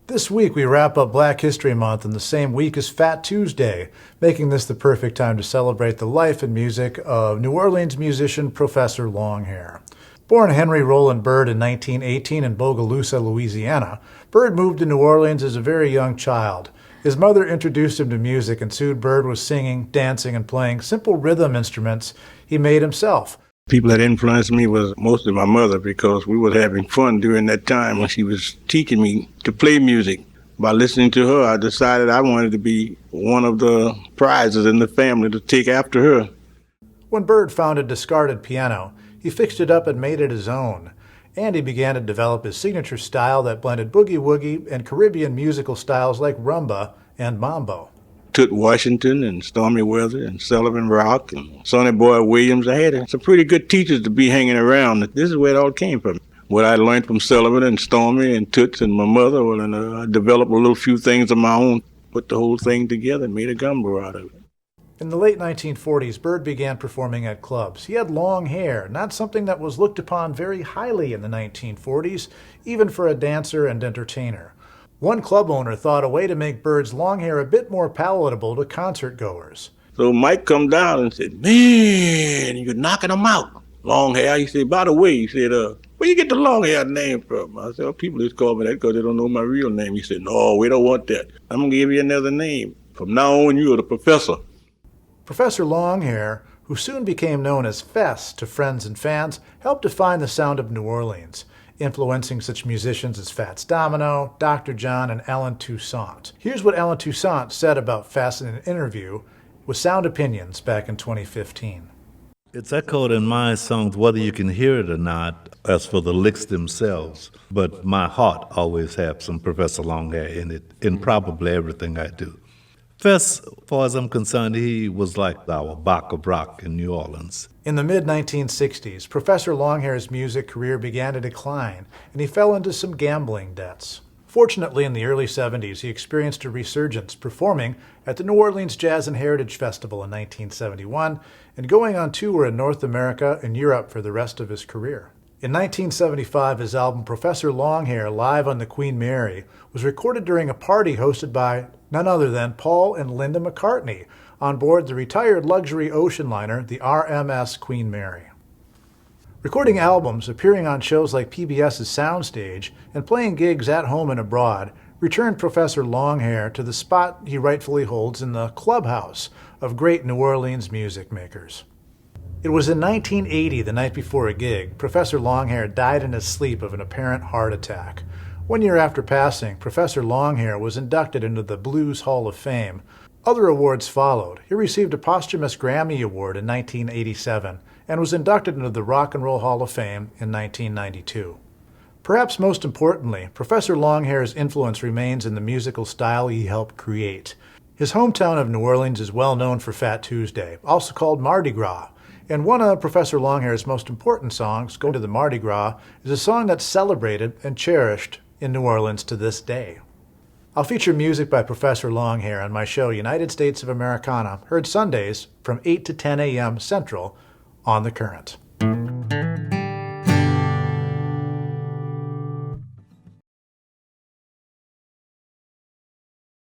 This week we wrap up Black History Month in the same week as Fat Tuesday, making this the perfect time to celebrate the life and music of New Orleans musician Professor Longhair. Born Henry Roland Byrd in 1918 in Bogalusa, Louisiana, Byrd moved to New Orleans as a very young child. His mother introduced him to music, and soon Byrd was singing, dancing, and playing simple rhythm instruments he made himself. People that influenced me was mostly my mother, because we were having fun during that time when she was teaching me to play music. By listening to her, I decided I wanted to be one of the prizes in the family to take after her. When Byrd found a discarded piano, he fixed it up and made it his own. And he began to develop his signature style that blended boogie-woogie and Caribbean musical styles like rumba and mambo. Took Washington and Stormy Weather and Sullivan Rock and Sonny Boy Williams. I had some pretty good teachers to be hanging around. This is where it all came from. What I learned from Sullivan and Stormy and Toots and my mother, I developed a little few things of my own, put the whole thing together and made a gumbo out of it. In the late 1940s, Byrd began performing at clubs. He had long hair, not something that was looked upon very highly in the 1940s, even for a dancer and entertainer. One club owner thought a way to make Byrd's long hair a bit more palatable to concert goers. So Mike come down and said, "Man, you're knocking them out. Long hair." He said, "By the way," he said, "where you get the long hair name from?" I said, "Well, people just call me that because they don't know my real name." He said, "No, we don't want that. I'm going to give you another name. From now on, you're the professor." Professor Longhair, who soon became known as Fess to friends and fans, helped define the sound of New Orleans, influencing such musicians as Fats Domino, Dr. John, and Alan Toussaint. Here's what Alan Toussaint said about Fess in an interview with Sound Opinions back in 2015. It's echoed in my songs, whether you can hear it or not, as for the licks themselves. But my heart always has some Professor Longhair in it, in probably everything I do. Fess, as far as I'm concerned, he was like our Bach of rock in New Orleans. In the mid-1960s, Professor Longhair's music career began to decline, and he fell into some gambling debts. Fortunately, in the early 70s, he experienced a resurgence, performing at the New Orleans Jazz and Heritage Festival in 1971 and going on tour in North America and Europe for the rest of his career. In 1975, his album Professor Longhair Live on the Queen Mary was recorded during a party hosted by none other than Paul and Linda McCartney on board the retired luxury ocean liner, the RMS Queen Mary. Recording albums, appearing on shows like PBS's Soundstage, and playing gigs at home and abroad returned Professor Longhair to the spot he rightfully holds in the clubhouse of great New Orleans music makers. It was in 1980, the night before a gig, Professor Longhair died in his sleep of an apparent heart attack. 1 year after passing, Professor Longhair was inducted into the Blues Hall of Fame. Other awards followed. He received a posthumous Grammy Award in 1987 and was inducted into the Rock and Roll Hall of Fame in 1992. Perhaps most importantly, Professor Longhair's influence remains in the musical style he helped create. His hometown of New Orleans is well known for Fat Tuesday, also called Mardi Gras. And one of Professor Longhair's most important songs, "Go to the Mardi Gras," is a song that's celebrated and cherished in New Orleans to this day. I'll feature music by Professor Longhair on my show United States of Americana, heard Sundays from 8 to 10 a.m. Central on The Current.